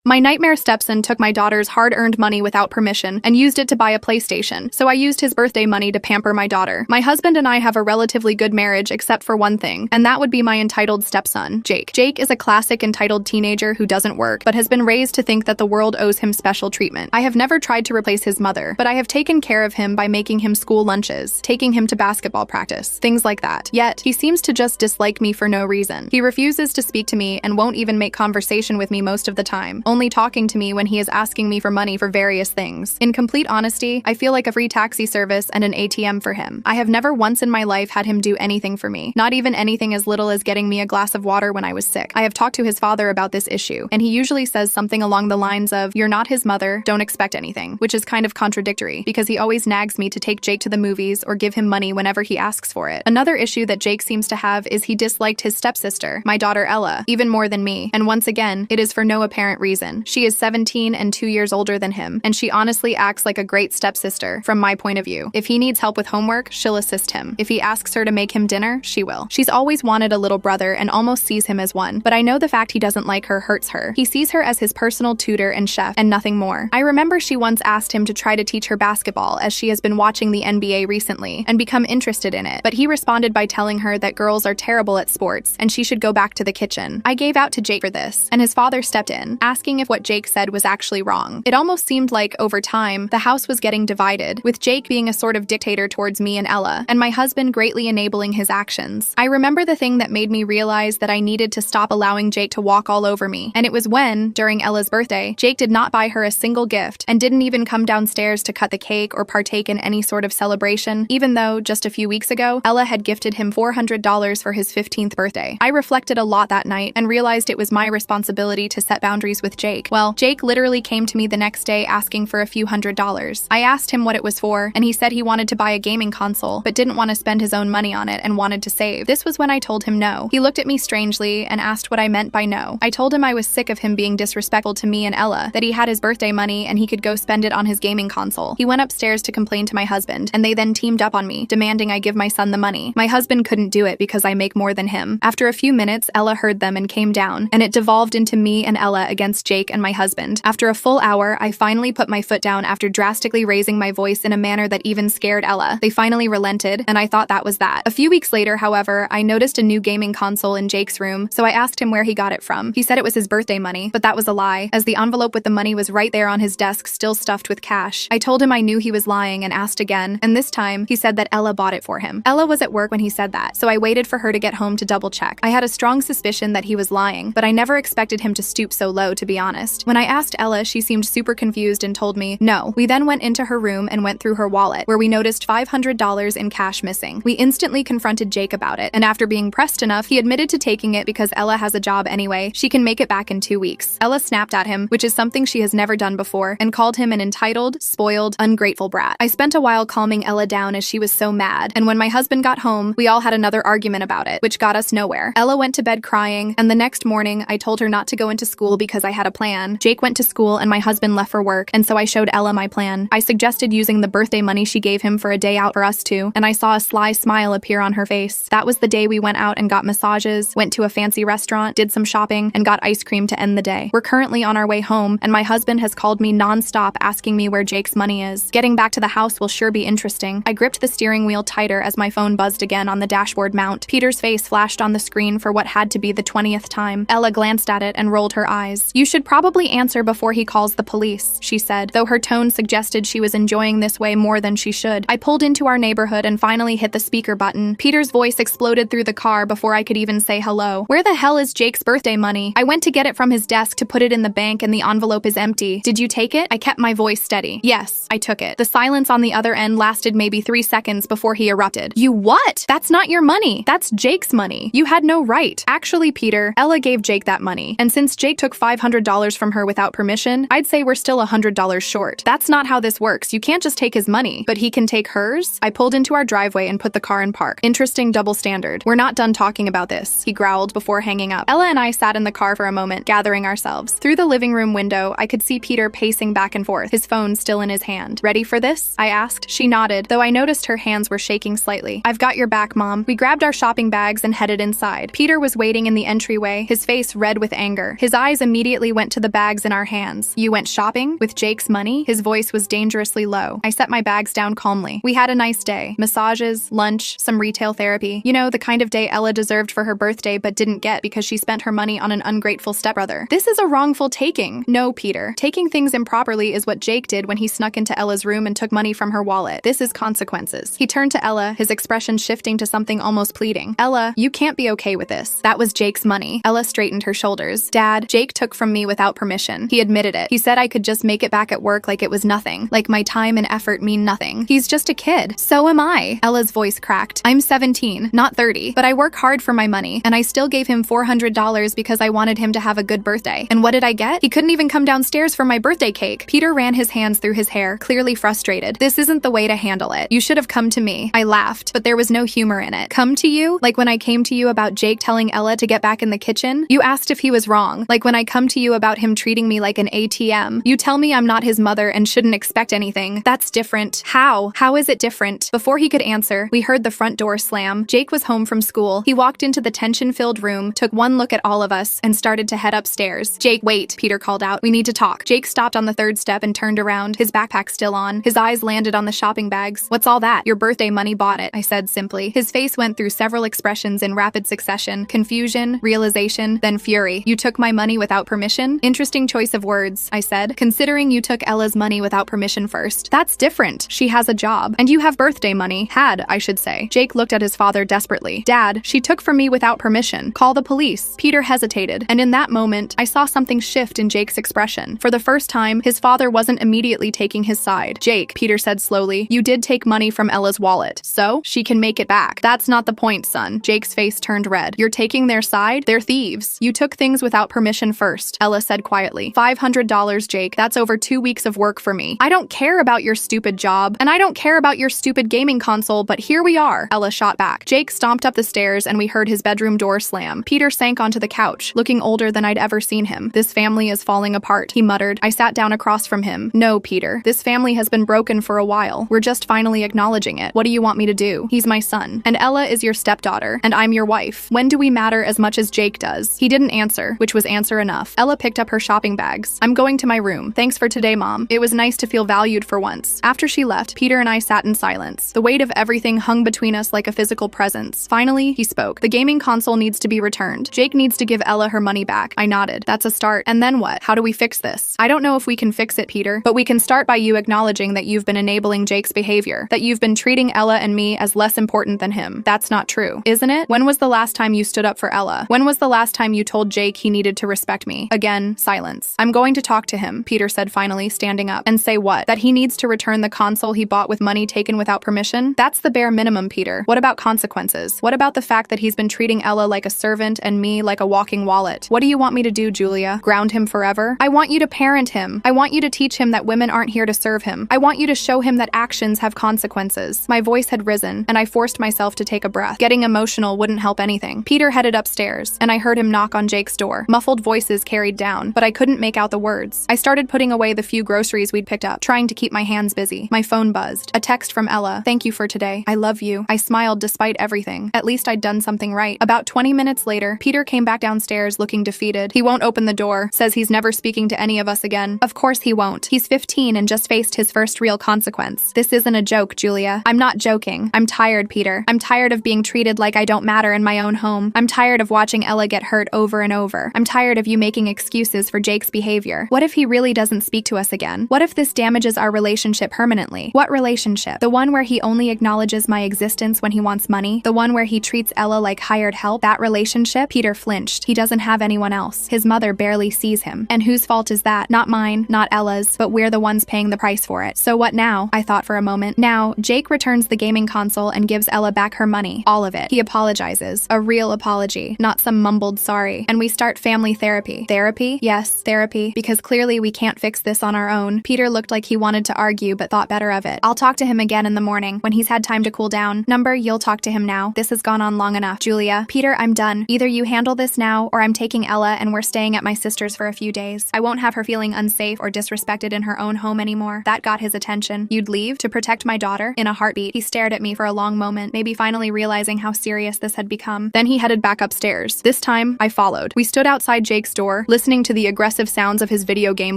My nightmare Stepson took my daughter's hard-earned money without permission and used it to buy a PlayStation, so I used his birthday money to pamper my daughter. My husband and I have a relatively good marriage except for one thing, and that would be my entitled stepson, Jake. Jake is a classic entitled teenager who doesn't work, but has been raised to think that the world owes him special treatment. I have never tried to replace his mother, but I have taken care of him by making him school lunches, taking him to basketball practice, things like that. Yet, he seems to just dislike me for no reason. He refuses to speak to me and won't even make conversation with me most of the time, only talking to me when he is asking me for money for various things. In complete honesty, I feel like a free taxi service and an ATM for him. I have never once in my life had him do anything for me, not even anything as little as getting me a glass of water when I was sick. I have talked to his father about this issue, and he usually says something along the lines of, "You're not his mother, don't expect anything," which is kind of contradictory, because he always nags me to take Jake to the movies or give him money whenever he asks for it. Another issue that Jake seems to have is he disliked his stepsister, my daughter Ella, even more than me, and once again, it is for no apparent reason. She is 17 and 2 years older than him, and she honestly acts like a great stepsister, from my point of view. If he needs help with homework, she'll assist him. If he asks her to make him dinner, she will. She's always wanted a little brother and almost sees him as one, but I know the fact he doesn't like her hurts her. He sees her as his personal tutor and chef, and nothing more. I remember she once asked him to try to teach her basketball as she has been watching the NBA recently, and become interested in it, but he responded by telling her that girls are terrible at sports, and she should go back to the kitchen. I gave out to Jake for this, and his father stepped in, asking if what Jake said was actually wrong. It almost seemed like, over time, the house was getting divided, with Jake being a sort of dictator towards me and Ella, and my husband greatly enabling his actions. I remember the thing that made me realize that I needed to stop allowing Jake to walk all over me, and it was when, during Ella's birthday, Jake did not buy her a single gift, and didn't even come downstairs to cut the cake or partake in any sort of celebration, even though, just a few weeks ago, Ella had gifted him $400 for his 15th birthday. I reflected a lot that night, and realized it was my responsibility to set boundaries with Jake. Well, Jake literally came to me the next day asking for a few $100s. I asked him what it was for, and he said he wanted to buy a gaming console, but didn't want to spend his own money on it and wanted to save. This was when I told him no. He looked at me strangely and asked what I meant by no. I told him I was sick of him being disrespectful to me and Ella, that he had his birthday money and he could go spend it on his gaming console. He went upstairs to complain to my husband, and they then teamed up on me, demanding I give my son the money. My husband couldn't do it because I make more than him. After a few minutes, Ella heard them and came down, and it devolved into me and Ella against Jake and my husband. After a full hour, I finally put my foot down after drastically raising my voice in a manner that even scared Ella. They finally relented, and I thought that was that. A few weeks later, however, I noticed a new gaming console in Jake's room, so I asked him where he got it from. He said it was his birthday money, but that was a lie, as the envelope with the money was right there on his desk, still stuffed with cash. I told him I knew he was lying and asked again, and this time, he said that Ella bought it for him. Ella was at work when he said that, so I waited for her to get home to double check. I had a strong suspicion that he was lying, but I never expected him to stoop so low, to be honest. When I asked Ella, she seemed super confused and told me no. We then went into her room and went through her wallet, where we noticed $500 in cash missing. We instantly confronted Jake about it, and after being pressed enough, he admitted to taking it because Ella has a job anyway. She can make it back in 2 weeks. Ella snapped at him, which is something she has never done before, and called him an entitled, spoiled, ungrateful brat. I spent a while calming Ella down as she was so mad, and when my husband got home, we all had another argument about it, which got us nowhere. Ella went to bed crying, and the next morning, I told her not to go into school because I had a plan. Jake went to school and my husband left for work, and so I showed Ella my plan. I suggested using the birthday money she gave him for a day out for us two, and I saw a sly smile appear on her face. That was the day we went out and got massages, went to a fancy restaurant, did some shopping, and got ice cream to end the day. We're currently on our way home, and my husband has called me non-stop asking me where Jake's money is. Getting back to the house will sure be interesting. I gripped the steering wheel tighter as my phone buzzed again on the dashboard mount. Peter's face flashed on the screen for what had to be the 20th time. Ella glanced at it and rolled her eyes. "You should probably answer before he calls the police," she said, though her tone suggested she was enjoying this way more than she should. I pulled into our neighborhood and finally hit the speaker button. Peter's voice exploded through the car before I could even say hello. "Where the hell is Jake's birthday money? I went to get it from his desk to put it in the bank and the envelope is empty. Did you take it?" I kept my voice steady. "Yes, I took it." The silence on the other end lasted maybe 3 seconds before he erupted. "You what? That's not your money. That's Jake's money. You had no right." "Actually, Peter, Ella gave Jake that money, and since Jake took $500 from her without permission, I'd say we're still $100 short. That's not how this works. You can't just take his money, but he can take hers." I pulled into our driveway and put the car in park. "Interesting double standard. We're not done talking about this," he growled before hanging up. Ella and I sat in the car for a moment, gathering ourselves. Through the living room window, I could see Peter pacing back and forth, his phone still in his hand. "Ready for this?" I asked. She nodded, though I noticed her hands were shaking slightly. "I've got your back, Mom." We grabbed our shopping bags and headed inside. Peter was waiting in the entryway, his face red with anger. His eyes immediately went to the bags in our hands. You went shopping? With Jake's money? His voice was dangerously low. I set my bags down calmly. We had a nice day. Massages, lunch, some retail therapy. You know, the kind of day Ella deserved for her birthday but didn't get because she spent her money on an ungrateful stepbrother. This is a wrongful taking. No, Peter. Taking things improperly is what Jake did when he snuck into Ella's room and took money from her wallet. This is consequences. He turned to Ella, his expression shifting to something almost pleading. Ella, you can't be okay with this. That was Jake's money. Ella straightened her shoulders. Dad, Jake took from me without permission. He admitted it. He said I could just make it back at work like it was nothing. Like my time and effort mean nothing. He's just a kid. So am I. Ella's voice cracked. I'm 17, not 30, but I work hard for my money, and I still gave him $400 because I wanted him to have a good birthday. And what did I get? He couldn't even come downstairs for my birthday cake. Peter ran his hands through his hair, clearly frustrated. This isn't the way to handle it. You should have come to me. I laughed, but there was no humor in it. Come to you? Like when I came to you about Jake telling Ella to get back in the kitchen? You asked if he was wrong. Like when I come to you about him treating me like an ATM. You tell me I'm not his mother and shouldn't expect anything. That's different. How? How is it different? Before he could answer, we heard the front door slam. Jake was home from school. He walked into the tension-filled room, took one look at all of us, and started to head upstairs. Jake, wait, Peter called out. We need to talk. Jake stopped on the third step and turned around, his backpack still on. His eyes landed on the shopping bags. What's all that? Your birthday money bought it, I said simply. His face went through several expressions in rapid succession. Confusion, realization, then fury. You took my money without permission? Interesting choice of words, I said, considering you took Ella's money without permission first. That's different. She has a job. And you have birthday money. Had, I should say. Jake looked at his father desperately. Dad, she took from me without permission. Call the police. Peter hesitated, and in that moment, I saw something shift in Jake's expression. For the first time, his father wasn't immediately taking his side. Jake, Peter said slowly, you did take money from Ella's wallet. So, she can make it back. That's not the point, son. Jake's face turned red. You're taking their side? They're thieves. You took things without permission first, Ella said quietly. $500, Jake. That's over 2 weeks of work for me. I don't care about your stupid job, and I don't care about your stupid gaming console, but here we are, Ella shot back. Jake stomped up the stairs and we heard his bedroom door slam. Peter sank onto the couch, looking older than I'd ever seen him. This family is falling apart, he muttered. I sat down across from him. No, Peter. This family has been broken for a while. We're just finally acknowledging it. What do you want me to do? He's my son. And Ella is your stepdaughter. And I'm your wife. When do we matter as much as Jake does? He didn't answer, which was answer enough. Ella picked up her shopping bags. I'm going to my room. Thanks for today, Mom. It was nice to feel valued for once. After she left, Peter and I sat in silence. The weight of everything hung between us like a physical presence. Finally, he spoke. The gaming console needs to be returned. Jake needs to give Ella her money back. I nodded. That's a start. And then what? How do we fix this? I don't know if we can fix it, Peter, but we can start by you acknowledging that you've been enabling Jake's behavior, that you've been treating Ella and me as less important than him. That's not true, isn't it? When was the last time you stood up for Ella? When was the last time you told Jake he needed to respect me? Again, silence. I'm going to talk to him, Peter said finally, standing up. And say what? That he needs to return the console he bought with money taken without permission? That's the bare minimum, Peter. What about consequences? What about the fact that he's been treating Ella like a servant and me like a walking wallet? What do you want me to do, Julia? Ground him forever? I want you to parent him. I want you to teach him that women aren't here to serve him. I want you to show him that actions have consequences. My voice had risen, and I forced myself to take a breath. Getting emotional wouldn't help anything. Peter headed upstairs, and I heard him knock on Jake's door. Muffled voices carried down, but I couldn't make out the words. I started putting away the few groceries we'd picked up, trying to keep my hands busy. My phone buzzed. A text from Ella. Thank you for today. I love you. I smiled despite everything. At least I'd done something right. About 20 minutes later, Peter came back downstairs looking defeated. He won't open the door, says he's never speaking to any of us again. Of course he won't. He's 15 and just faced his first real consequence. This isn't a joke, Julia. I'm not joking. I'm tired, Peter. I'm tired of being treated like I don't matter in my own home. I'm tired of watching Ella get hurt over and over. I'm tired of you making excuses for Jake's behavior. What if he really doesn't speak to us again? What if this damages our relationship permanently? What relationship? The one where he only acknowledges my existence when he wants money? The one where he treats Ella like hired help? That relationship? Peter flinched. He doesn't have anyone else. His mother barely sees him. And whose fault is that? Not mine, not Ella's, but we're the ones paying the price for it. So what now? I thought for a moment. Now, Jake returns the gaming console and gives Ella back her money. All of it. He apologizes. A real apology, not some mumbled sorry. And we start family therapy. Therapy? Yes, therapy. Because clearly we can't fix this on our own. Peter looked like he wanted to argue but thought better of it. I'll talk to him again in the morning when he's had time to cool down. Number, you'll talk to him now. This has gone on long enough. Julia. Peter, I'm done. Either you handle this now or I'm taking Ella and we're staying at my sister's for a few days. I won't have her feeling unsafe or disrespected in her own home anymore. That got his attention. You'd leave to protect my daughter? In a heartbeat. He stared at me for a long moment, maybe finally realizing how serious this had become. Then he headed back upstairs. This time, I followed. We stood outside Jake's door, listening to the aggressive sounds of his video game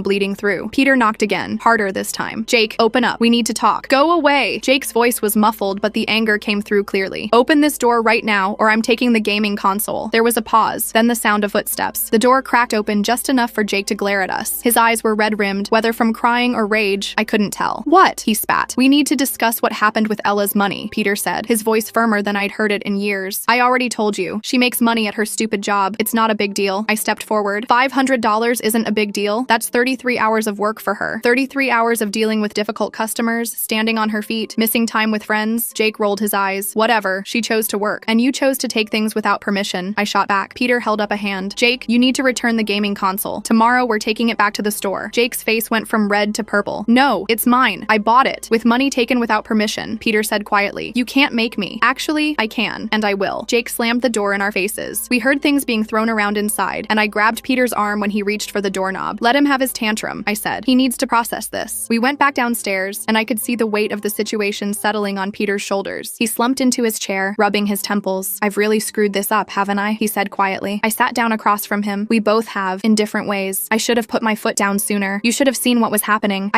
bleeding through. Peter knocked again, harder this time. Jake, open up. We need to talk. Go away. Jake's voice was muffled, but the anger came through clearly. Open this door right now, or I'm taking the gaming console. There was a pause, then the sound of footsteps. The door cracked open just enough for Jake to glare at us. His eyes were red-rimmed, whether from crying or rage, I couldn't tell. What? He spat. We need to discuss what happened with Ella's money, Peter said, his voice firmer than I'd heard it in years. I already told you. She makes money at her stupid job. It's not a big deal. I stepped forward. $500 isn't a big deal. That's 33 hours of work for her. 33 hours of dealing with difficult customers, standing on her feet, missing time with friends. Jake rolled his eyes. Whatever. She chose to work. And you chose to take things without permission. I shot back. Peter held up a hand. Jake, you need to return the gaming console. Tomorrow we're taking it back to the store. Jake's face went from red to purple. No, it's mine. I bought it. With money taken without permission, Peter said quietly. You can't make me. Actually, I can. And I will. Jake slammed the door in our faces. We heard things being thrown around inside, and I grabbed Peter's arm when he reached for the doorknob. Let him have his tantrum, I said. He needs to process this. We went back downstairs, and I could see the weight of the situation settling on Peter's shoulders. He slumped into his chair, rubbing his temples. I've really screwed this up, haven't I? He said quietly. I sat down across from him. We both have, in different ways. I should have put my foot down sooner. You should have seen what was happening.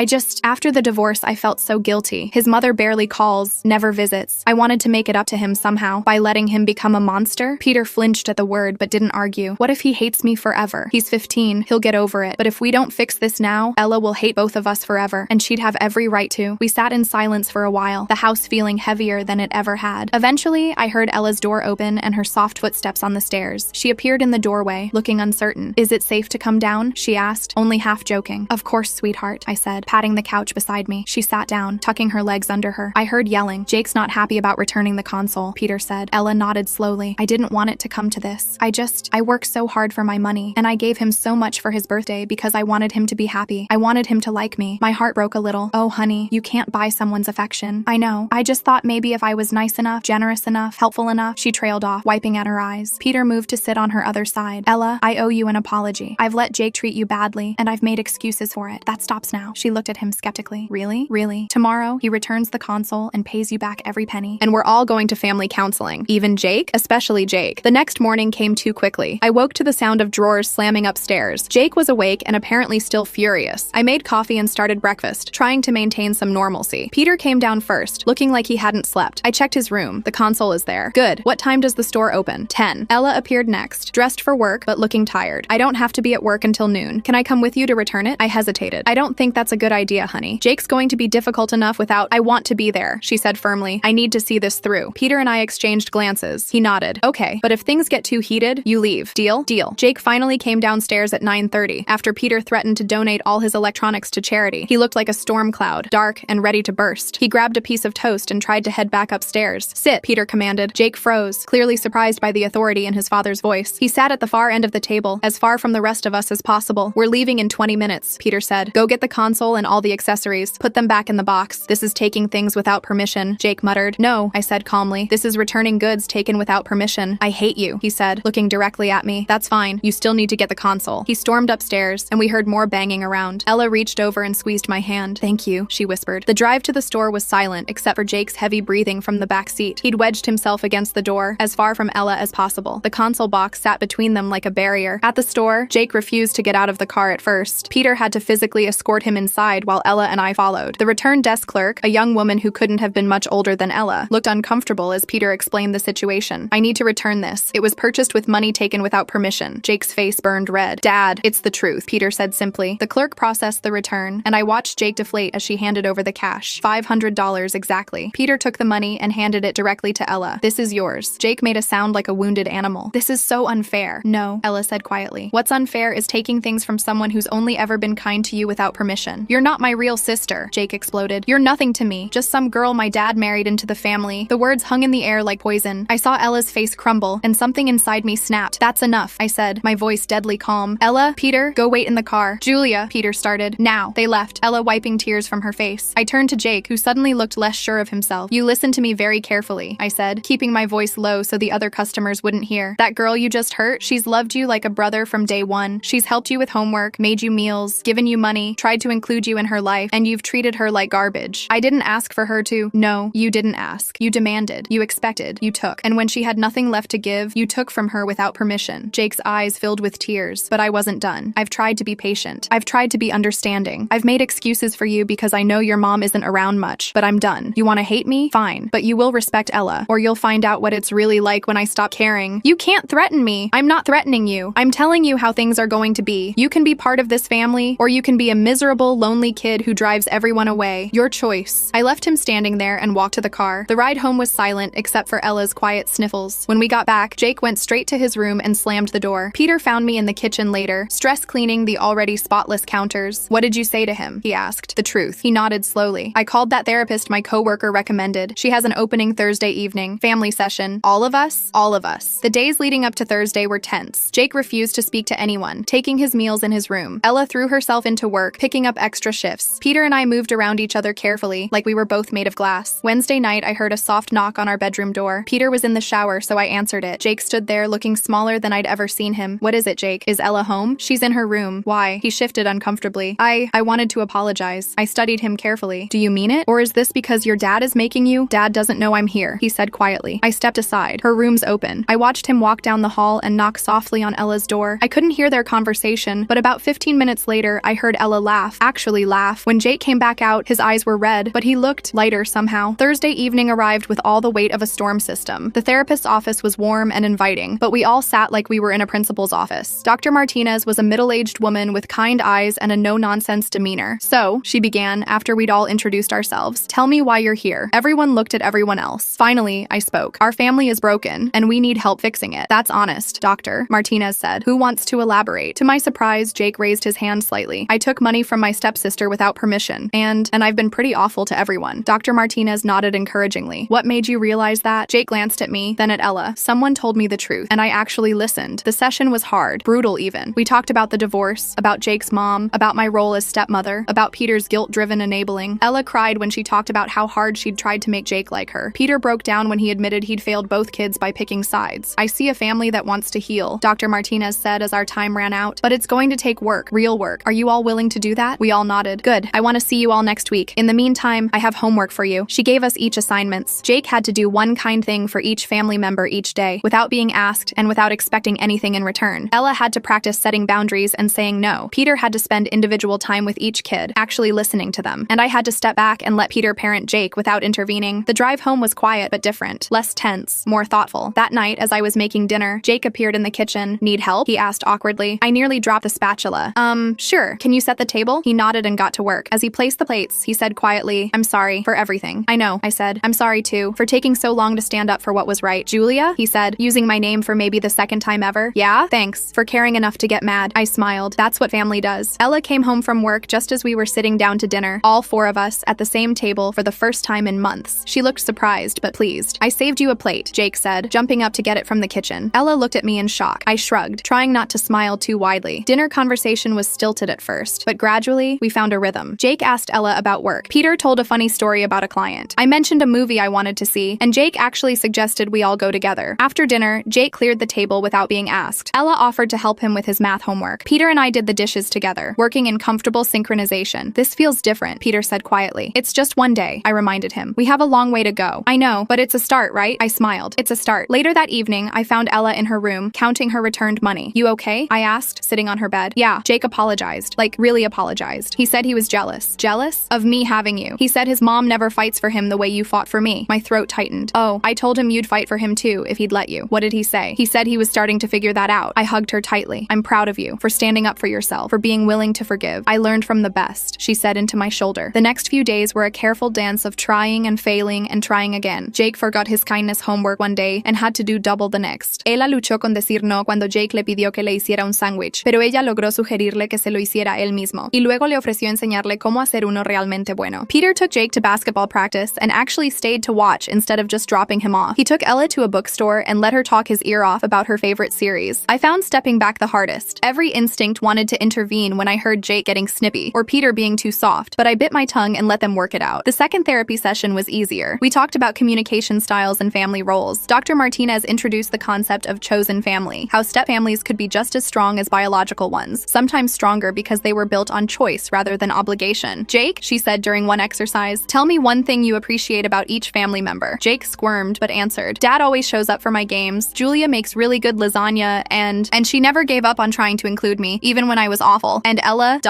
After the divorce, I felt so guilty. His mother barely calls, never visits. I wanted to make it up to him somehow, by letting him become a monster. Peter flinched at the word, but didn't argue. What if he hates me forever? He's 15. He'll get over it. But if we don't fix this now, Ella will hate both of us forever, and she'd have every right to. We sat in silence for a while, the house feeling heavier than it ever had. Eventually, I heard Ella's door open and her soft footsteps on the stairs. She appeared in the doorway, looking uncertain. Is it safe to come down? She asked, only half joking. Of course, sweetheart, I said, patting the couch beside me. She sat down, tucking her legs under her. I heard yelling. Jake's not happy about returning the console, Peter said. Ella nodded slowly. I didn't want it to come to this. I work so hard for my money, and I gave him so much for his birthday because I wanted him to be happy. I wanted him to like me. My heart broke a little. Oh, honey, you can't buy someone's affection. I know. I just thought maybe if I was nice enough, generous enough, helpful enough. She trailed off, wiping at her eyes. Peter moved to sit on her other side. Ella, I owe you an apology. I've let Jake treat you badly, and I've made excuses for it. That stops now. She looked at him skeptically. Really? Really? Tomorrow, he returns the console and pays you back every penny. And we're all going to family counseling. Even Jake? Especially Jake. The next morning came too quickly. I woke to the sound of drawers slamming upstairs. Jake was awake and apparently still furious. I made coffee and started breakfast, trying to maintain some normalcy. Peter came down first, looking like he hadn't slept. I checked his room. The console is there. Good. What time does the store open? 10. Ella appeared next, dressed for work, but looking tired. I don't have to be at work until noon. Can I come with you to return it? I hesitated. I don't think that's a good idea, honey. Jake's going to be difficult enough without. I want to be there, she said firmly. I need to see this through. Peter and I exchanged glances. He nodded. Okay, but if things get too heated, you leave. Deal? Deal. Jake finally came downstairs at 9:30, after Peter threatened to donate all his electronics to charity. He looked like a storm cloud, dark and ready to burst. He grabbed a piece of toast and tried to head back upstairs. Sit, Peter commanded. Jake froze, clearly surprised by the authority in his father's voice. He sat at the far end of the table, as far from the rest of us as possible. We're leaving in 20 minutes, Peter said. Go get the console and all the accessories. Put them back in the box. This is taking things without permission, Jake muttered. No, I said calmly. This is returning goods taken without permission. I hate you, he said, looking directly at me. That's fine. You still need to get the console. He stormed upstairs, and we heard more banging around. Ella reached over and squeezed my hand. Thank you, she whispered. The drive to the store was silent, except for Jake's heavy breathing from the back seat. He'd wedged himself against the door, as far from Ella as possible. The console box sat between them like a barrier. At the store, Jake refused to get out of the car at first. Peter had to physically escort him inside while Ella and I followed. The return desk clerk, a young woman who couldn't have been much older than Ella, looked uncomfortable as Peter explained the situation. I need to return this. It was purchased with money taken without permission. Jake's face burned red. Dad, it's the truth, Peter said simply. The clerk processed the return, and I watched Jake deflate as she handed over the cash. $500 exactly. Peter took the money and handed it directly to Ella. This is yours. Jake made a sound like a wounded animal. This is so unfair. No, Ella said quietly. What's unfair is taking things from someone who's only ever been kind to you without permission. You're not my real sister, Jake exploded. You're nothing to me. Just some girl my dad married into the family. The words hung in the air like poison. I saw Ella's face crumble, and something inside me snapped. That's enough, I said, my voice deadly calm. Ella, Peter, go wait in the car. Julia, Peter started. Now. They left, Ella wiping tears from her face. I turned to Jake, who suddenly looked less sure of himself. You listen to me very carefully, I said, keeping my voice low so the other customers wouldn't hear. That girl you just hurt, she's loved you like a brother from day one. She's helped you with homework, made you meals, given you money, tried to include you in her life, and you've treated her like garbage. I didn't ask for her to. No, you didn't ask. You demanded. You expected. You took. And when she had nothing left to give, you took from her without permission. Jake's eyes filled with tears. years, but I wasn't done. I've tried to be patient. I've tried to be understanding. I've made excuses for you because I know your mom isn't around much, but I'm done. You want to hate me? Fine, but you will respect Ella, or you'll find out what it's really like when I stop caring. You can't threaten me. I'm not threatening you. I'm telling you how things are going to be. You can be part of this family, or you can be a miserable, lonely kid who drives everyone away. Your choice. I left him standing there and walked to the car. The ride home was silent except for Ella's quiet sniffles. When we got back, Jake went straight to his room and slammed the door. Peter found me in the kitchen later, stress cleaning the already spotless counters. What did you say to him? He asked. The truth. He nodded slowly. I called that therapist my coworker recommended. She has an opening Thursday evening. Family session. All of us? All of us. The days leading up to Thursday were tense. Jake refused to speak to anyone, taking his meals in his room. Ella threw herself into work, picking up extra shifts. Peter and I moved around each other carefully, like we were both made of glass. Wednesday night, I heard a soft knock on our bedroom door. Peter was in the shower, so I answered it. Jake stood there, looking smaller than I'd ever seen him. What is it, Jake? Is Ella home? She's in her room. Why? He shifted uncomfortably. I wanted to apologize. I studied him carefully. Do you mean it? Or is this because your dad is making you? Dad doesn't know I'm here, he said quietly. I stepped aside. Her room's open. I watched him walk down the hall and knock softly on Ella's door. I couldn't hear their conversation, but about 15 minutes later, I heard Ella laugh. Actually laugh. When Jake came back out, his eyes were red, but he looked lighter somehow. Thursday evening arrived with all the weight of a storm system. The therapist's office was warm and inviting, but we all sat like we were in a principal's office. Dr. Martinez was a middle-aged woman with kind eyes and a no-nonsense demeanor. So, she began, after we'd all introduced ourselves, tell me why you're here. Everyone looked at everyone else. Finally, I spoke. Our family is broken, and we need help fixing it. That's honest, Doctor, Martinez said. Who wants to elaborate? To my surprise, Jake raised his hand slightly. I took money from my stepsister without permission, and I've been pretty awful to everyone. Dr. Martinez nodded encouragingly. What made you realize that? Jake glanced at me, then at Ella. Someone told me the truth, and I actually listened. The session was hard, brutal even. We talked about the divorce, about Jake's mom, about my role as stepmother, about Peter's guilt-driven enabling. Ella cried when she talked about how hard she'd tried to make Jake like her. Peter broke down when he admitted he'd failed both kids by picking sides. I see a family that wants to heal, Dr. Martinez said as our time ran out. But it's going to take work, real work. Are you all willing to do that? We all nodded. Good. I want to see you all next week. In the meantime, I have homework for you. She gave us each assignments. Jake had to do one kind thing for each family member each day, without being asked and without expecting anything in return. Ella had to practice setting boundaries and saying no. Peter had to spend individual time with each kid, actually listening to them. And I had to step back and let Peter parent Jake without intervening. The drive home was quiet but different, less tense, more thoughtful. That night, as I was making dinner, Jake appeared in the kitchen. Need help? He asked awkwardly. I nearly dropped the spatula. Sure. Can you set the table? He nodded and got to work. As he placed the plates, he said quietly, I'm sorry for everything. I know, I said. I'm sorry too, for taking so long to stand up for what was right. Julia? He said, using my name for maybe the second time ever. Yeah? Thanks, for caring enough to get mad. I smiled. That's what family does. Ella came home from work just as we were sitting down to dinner, all four of us at the same table for the first time in months. She looked surprised, but pleased. I saved you a plate, Jake said, jumping up to get it from the kitchen. Ella looked at me in shock. I shrugged, trying not to smile too widely. Dinner conversation was stilted at first, but gradually, we found a rhythm. Jake asked Ella about work. Peter told a funny story about a client. I mentioned a movie I wanted to see, and Jake actually suggested we all go together. After dinner, Jake cleared the table without being asked. Ella offered to help him with his math homework. Peter and I did the dishes together, working in comfortable synchronization. This feels different, Peter said quietly. It's just one day, I reminded him. We have a long way to go. I know, but it's a start, right? I smiled. It's a start. Later that evening, I found Ella in her room, counting her returned money. You okay? I asked, sitting on her bed. Yeah, Jake apologized. Like, really apologized. He said he was jealous. Jealous? Of me having you. He said his mom never fights for him the way you fought for me. My throat tightened. Oh, I told him you'd fight for him too, if he'd let you. What did he say? He said he was starting to figure that out. I hugged her tightly. I'm proud of you, for standing up for yourself, for being willing to forgive. I learned from the best, she said into my shoulder. The next few days were a careful dance of trying and failing and trying again. Jake forgot his kindness homework one day and had to do double the next. Ella luchó con decir no cuando Jake le pidió que le hiciera un sándwich, pero ella logró sugerirle que se lo hiciera él mismo, y luego le ofreció enseñarle cómo hacer uno realmente bueno. Peter took Jake to basketball practice and actually stayed to watch instead of just dropping him off. He took Ella to a bookstore and let her talk his ear off about her favorite series. I found stepping back the hardest. Every instinct wanted to intervene when I heard Jake getting snippy, or Peter being too soft, but I bit my tongue and let them work it out. The second therapy session was easier. We talked about communication styles and family roles. Dr. Martinez introduced the concept of chosen family, how stepfamilies could be just as strong as biological ones, sometimes stronger because they were built on choice rather than obligation. Jake, she said during one exercise, tell me one thing you appreciate about each family member. Jake squirmed but answered, Dad always shows up for my games, Julia makes really good lasagna, and she never never gave up on trying to include me, even when I was awful. And Ella, ...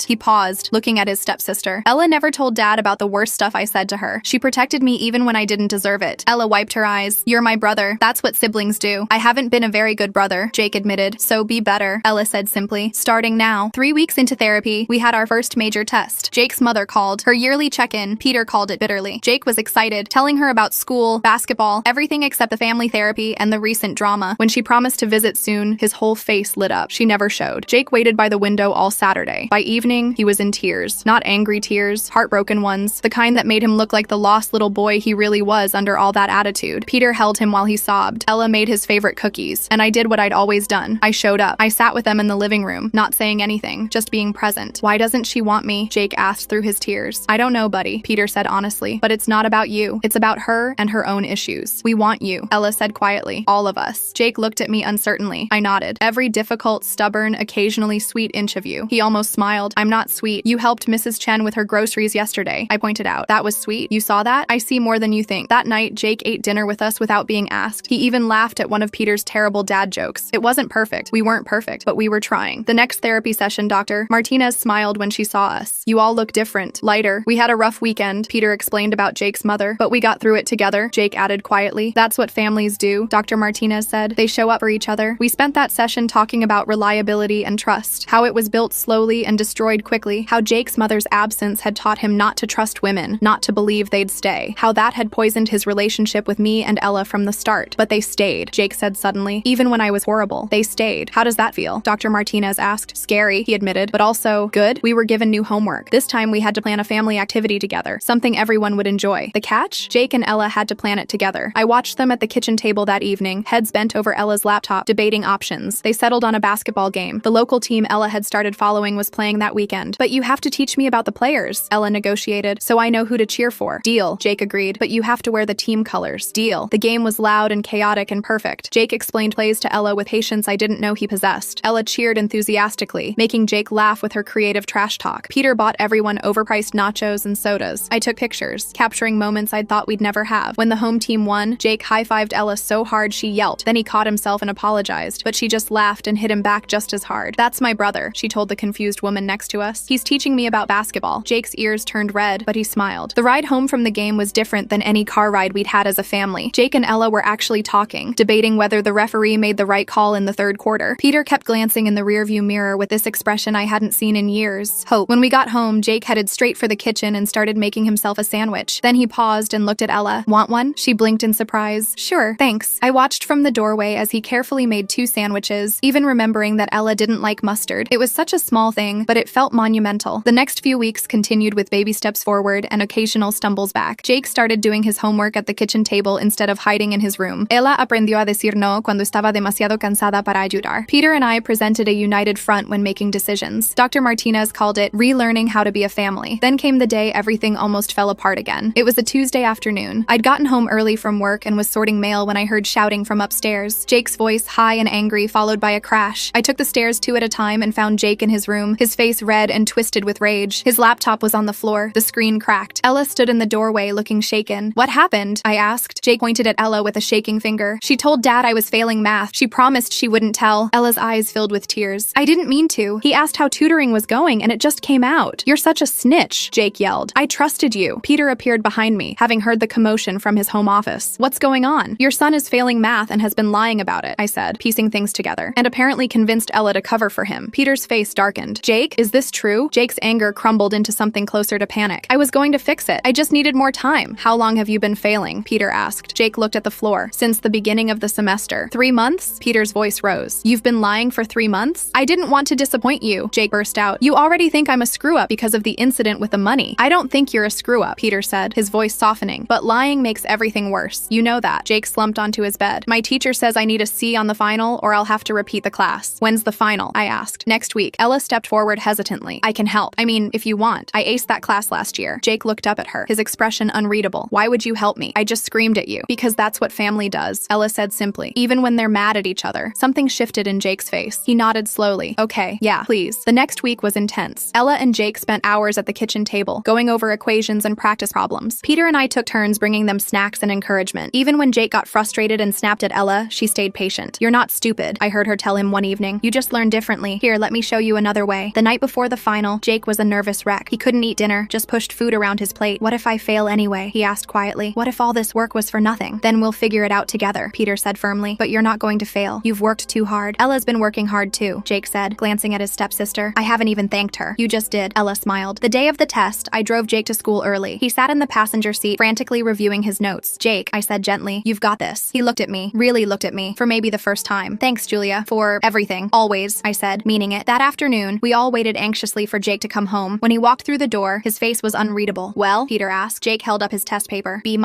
He paused, looking at his stepsister. Ella never told Dad about the worst stuff I said to her. She protected me even when I didn't deserve it. Ella wiped her eyes. You're my brother. That's what siblings do. I haven't been a very good brother, Jake admitted. So be better, Ella said simply. Starting now. 3 weeks into therapy, we had our first major test. Jake's mother called. Her yearly check-in, Peter called it bitterly. Jake was excited, telling her about school, basketball, everything except the family therapy and the recent drama. When she promised to visit soon, his whole face lit up. She never showed. Jake waited by the window all Saturday. By evening, he was in tears. Not angry tears, heartbroken ones, the kind that made him look like the lost little boy he really was under all that attitude. Peter held him while he sobbed. Ella made his favorite cookies, and I did what I'd always done. I showed up. I sat with them in the living room, not saying anything, just being present. Why doesn't she want me? Jake asked through his tears. I don't know, buddy, Peter said honestly, but it's not about you. It's about her and her own issues. We want you, Ella said quietly. All of us. Jake looked at me uncertainly. I nodded. Every difficult, stubborn, occasionally sweet inch of you. He almost smiled. I'm not sweet. You helped Mrs. Chen with her groceries yesterday, I pointed out. That was sweet. You saw that? I see more than you think. That night, Jake ate dinner with us without being asked. He even laughed at one of Peter's terrible dad jokes. It wasn't perfect. We weren't perfect, but we were trying. The next therapy session, Dr. Martinez smiled when she saw us. You all look different, lighter. We had a rough weekend, Peter explained about Jake's mother, but we got through it together, Jake added quietly. That's what families do, Dr. Martinez said. They show up for each other. We spent that session talking about reliability and trust, how it was built slowly and destroyed quickly, how Jake's mother's absence had taught him not to trust women, not to believe they'd stay, how that had poisoned his relationship with me and Ella from the start. But they stayed, Jake said suddenly. Even when I was horrible, they stayed. How does that feel? Dr. Martinez asked. Scary, he admitted, but also good. We were given new homework. This time we had to plan a family activity together, something everyone would enjoy. The catch? Jake and Ella had to plan it together. I watched them at the kitchen table that evening, heads bent over Ella's laptop, debating options. They settled on a basketball game. The local team Ella had started following was playing that weekend. But you have to teach me about the players, Ella negotiated, so I know who to cheer for. Deal, Jake agreed, but you have to wear the team colors. Deal. The game was loud and chaotic and perfect. Jake explained plays to Ella with patience I didn't know he possessed. Ella cheered enthusiastically, making Jake laugh with her creative trash talk. Peter bought everyone overpriced nachos and sodas. I took pictures, capturing moments I'd thought we'd never have. When the home team won, Jake high-fived Ella so hard she yelped. Then he caught himself and apologized, but she just laughed and hit him back just as hard. That's my brother, she told the confused woman next to us. He's teaching me about basketball. Jake's ears turned red, but he smiled. The ride home from the game was different than any car ride we'd had as a family. Jake and Ella were actually talking, debating whether the referee made the right call in the third quarter. Peter kept glancing in the rearview mirror with this expression I hadn't seen in years. Hope. When we got home, Jake headed straight for the kitchen and started making himself a sandwich. Then he paused and looked at Ella. Want one? She blinked in surprise. Sure, thanks. I watched from the doorway as he carefully made 2 sandwiches, even remembering that Ella didn't like mustard. It was such a small thing, but it felt monumental. The next few weeks continued with baby steps forward and occasional stumbles back. Jake started doing his homework at the kitchen table instead of hiding in his room. Ella aprendió a decir no cuando estaba demasiado cansada para ayudar. Peter and I presented a united front when making decisions. Dr. Martinez called it relearning how to be a family. Then came the day everything almost fell apart again. It was a Tuesday afternoon. I'd gotten home early from work and was sorting mail when I heard shouting from upstairs. Jake's voice, high and angry, followed by a crash. I took the stairs 2 at a time and found Jake in his room, his face red and twisted with rage. His laptop was on the floor. The screen cracked. Ella stood in the doorway looking shaken. What happened? I asked. Jake pointed at Ella with a shaking finger. She told Dad I was failing math. She promised she wouldn't tell. Ella's eyes filled with tears. I didn't mean to. He asked how tutoring was going and it just came out. You're such a snitch, Jake yelled. I trusted you. Peter appeared behind me, having heard the commotion from his home office. What's going on? Your son is failing math and has been lying about it, I said, piecing things together, and apparently convinced Ella to cover for him. Peter's face darkened. Jake, is this true? Jake's anger crumbled into something closer to panic. I was going to fix it. I just needed more time. How long have you been failing? Peter asked. Jake looked at the floor. Since the beginning of the semester. 3 months? Peter's voice rose. You've been lying for 3 months? I didn't want to disappoint you, Jake burst out. You already think I'm a screw-up because of the incident with the money. I don't think you're a screw-up, Peter said, his voice softening. But lying makes everything worse. You know that. Jake slumped onto his bed. My teacher says I need a C on the final or I'll have to repeat the class. When's the final? I asked. Next week. Ella stepped forward hesitantly. I can help. I mean, if you want. I aced that class last year. Jake looked up at her, his expression unreadable. Why would you help me? I just screamed at you. Because that's what family does, Ella said simply. Even when they're mad at each other. Something shifted in Jake's face. He nodded slowly. Okay, yeah, please. The next week was intense. Ella and Jake spent hours at the kitchen table, going over equations and practice problems. Peter and I took turns bringing them snacks and encouragement. Even when Jake got frustrated and snapped at Ella, she stayed patient. You're not stupid. I heard her tell him one evening. You just learn differently. Here, let me show you another way. The night before the final, Jake was a nervous wreck. He couldn't eat dinner, just pushed food around his plate. What if I fail anyway? He asked quietly. What if all this work was for nothing? Then we'll figure it out together, Peter said firmly. But you're not going to fail. You've worked too hard. Ella's been working hard too, Jake said, glancing at his stepsister. I haven't even thanked her. You just did, Ella smiled. The day of the test, I drove Jake to school early. He sat in the passenger seat, frantically reviewing his notes. Jake, I said gently, you've got this. He looked at me, really looked at me, for maybe the first time. Thanks, Julia, for everything. Always, I said, meaning it. That afternoon, we all waited anxiously for Jake to come home. When he walked through the door, his face was unreadable. Well, Peter asked. Jake held up his test paper. B-.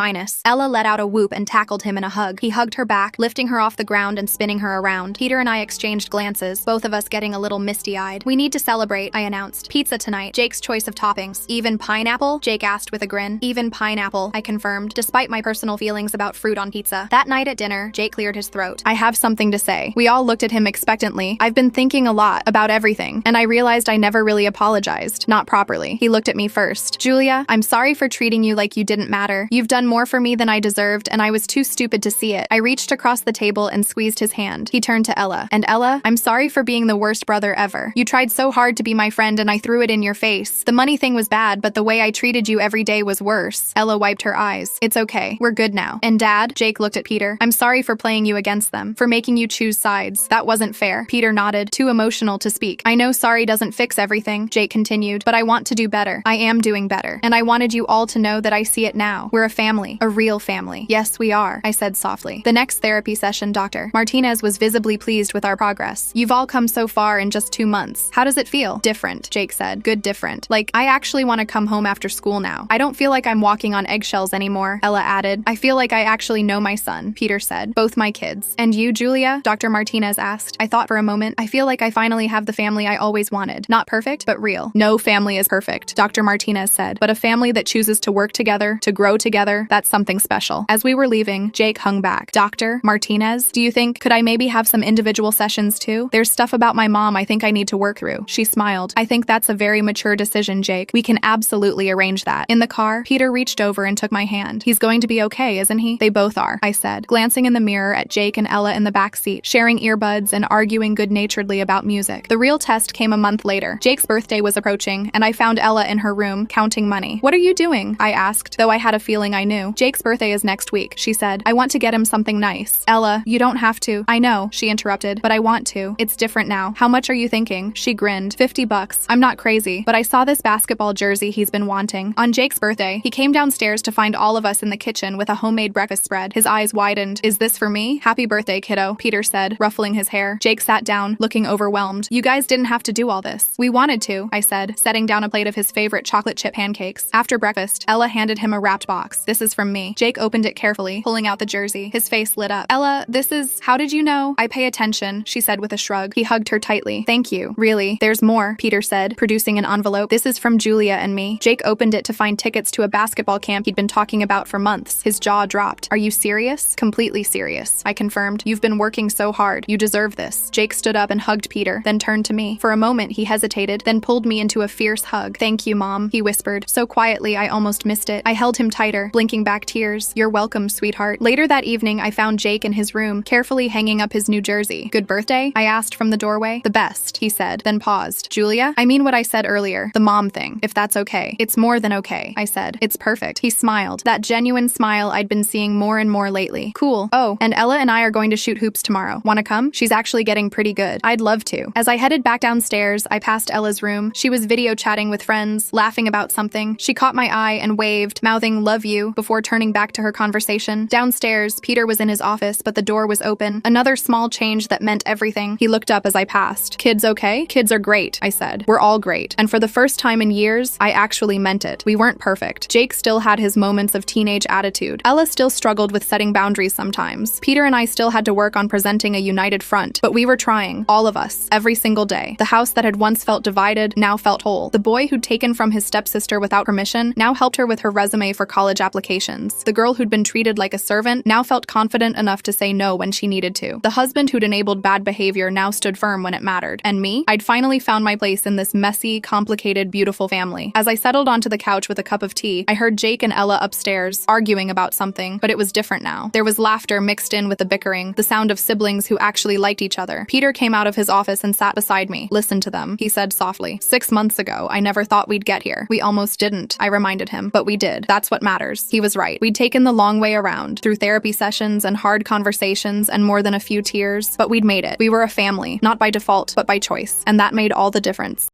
Ella let out a whoop and tackled him in a hug. He hugged her back, lifting her off the ground and spinning her around. Peter and I exchanged glances, both of us getting a little misty-eyed. We need to celebrate, I announced. Pizza tonight. Jake's choice of toppings. Even pineapple? Jake asked with a grin. Even pineapple, I confirmed, despite my personal feelings about fruit on pizza. That night at dinner, Jake cleared his throat. I have something to say. We all looked at him expectantly. I've been thinking a lot about everything, and I realized I never really apologized. Not properly. He looked at me first. Julia, I'm sorry for treating you like you didn't matter. You've done more for me than I deserved, and I was too stupid to see it. I reached across the table and squeezed his hand. He turned to Ella. And Ella, I'm sorry for being the worst brother ever. You tried so hard to be my friend and I threw it in your face. The money thing was bad, but the way I treated you every day was worse. Ella wiped her eyes. It's okay. We're good now. And Dad? Jake looked at Peter. I'm sorry for playing you against them, for making you choose sides. That wasn't fair. Peter nodded, too emotional to speak. I know sorry doesn't fix everything, Jake continued, but I want to do better. I am doing better. And I wanted you all to know that I see it now. We're a family. A real family. Yes, we are, I said softly. The next therapy session, Dr. Martinez was visibly pleased with our progress. You've all come so far in just 2 months. How does it feel? Different, Jake said. Good different. Like, I actually want to come home after school now. I don't feel like I'm walking on eggshells anymore, Ella added. I feel like I actually know my son, Peter said. Both my kids. And you, Julia? Dr. Martinez asked. I thought for a moment. I feel like I finally have the family I always wanted. Not perfect, but real. No family is perfect, Dr. Martinez said. But a family that chooses to work together, to grow together, that's something special. As we were leaving, Jake hung back. Dr. Martinez, do you think, could I maybe have some individual sessions too? There's stuff about my mom I think I need to work through. She smiled. I think that's a very mature decision, Jake. We can absolutely arrange that. In the car, Peter reached over and took my hand. He's going to be okay, isn't he? They both are, I said, glancing in the mirror at Jake and Ella in the back seat, sharing earbuds and arguing good-naturedly about music. The real test came a month later. Jake's birthday was approaching, and I found Ella in her room, counting money. What are you doing? I asked, though I had a feeling I knew. Jake's birthday is next week, she said. I want to get him something nice. Ella, you don't have to. I know, she interrupted, but I want to. It's different now. How much are you thinking? She grinned. $50. I'm not crazy, but I saw this basketball jersey he's been wanting. On Jake's birthday, he came downstairs to find all of us in the kitchen with a homemade breakfast spread. His eyes widened. Is this for me? Happy birthday, kiddo, Peter said, ruffling his hair. Jake sat down, looking overwhelmed. You guys didn't have to do all this. We wanted to, I said, setting down a plate of his favorite chocolate chip pancakes. After breakfast, Ella handed him a wrapped box. This is from me. Jake opened it carefully, pulling out the jersey. His face lit up. Ella, this is... How did you know? I pay attention, she said with a shrug. He hugged her tightly. Thank you. Really? There's more, Peter said, producing an envelope. This is from Julia and me. Jake opened it to find tickets to a basketball camp he'd been talking about for months. His jaw dropped. Are you serious? Completely serious, I confirmed. You've been working so hard. You deserve this. Jake stood up and hugged Peter, then turned to me. For a moment, he hesitated, then pulled me into a fierce hug. Thank you, Mom, he whispered, so quietly I almost missed it. I held him tighter, blinking back tears. You're welcome, sweetheart. Later that evening, I found Jake in his room, carefully hanging up his new jersey. Good birthday? I asked from the doorway. The best, he said, then paused. Julia? I mean what I said earlier. The mom thing, if that's okay. It's more than okay, I said. It's perfect. He smiled. That genuine smile I'd been seeing more and more lately. Cool. Oh, and Ella and I are going to shoot hoops tomorrow. Wanna come? She's actually getting pretty good. I'd love to. As I headed back downstairs, I passed Ella's room. She was video chatting with friends, laughing about something. She caught my eye and waved, mouthing "love you" before turning back to her conversation. Downstairs, Peter was in his office, but the door was open. Another small change that meant everything. He looked up as I passed. Kids okay? Kids are great, I said. We're all great. And for the first time in years, I actually meant it. We weren't perfect. Jake still had his moments of teenage attitude. Ella still struggled with setting boundaries sometimes. Peter and I still had to work on presenting a united front, but we were trying, all of us, every single day. The house that had once felt divided now felt whole. The boy who'd taken from his stepsister without permission now helped her with her resume for college applications. The girl who'd been treated like a servant now felt confident enough to say no when she needed to. The husband who'd enabled bad behavior now stood firm when it mattered. And me? I'd finally found my place in this messy, complicated, beautiful family. As I settled onto the couch with a cup of tea, I heard Jake and Ella upstairs, arguing about something, but it was different now. There was laughter mixed in with the bickering, the sound of siblings who actually liked each other. Peter came out of his office and sat beside me. Listen to them, he said softly. 6 months ago, I never thought we'd get here. We almost didn't, I reminded him. But we did. That's what matters. He was right. We'd taken the long way around, through therapy sessions and hard conversations and more than a few tears, but we'd made it. We were a family, not by default, but by choice. And that made all the difference.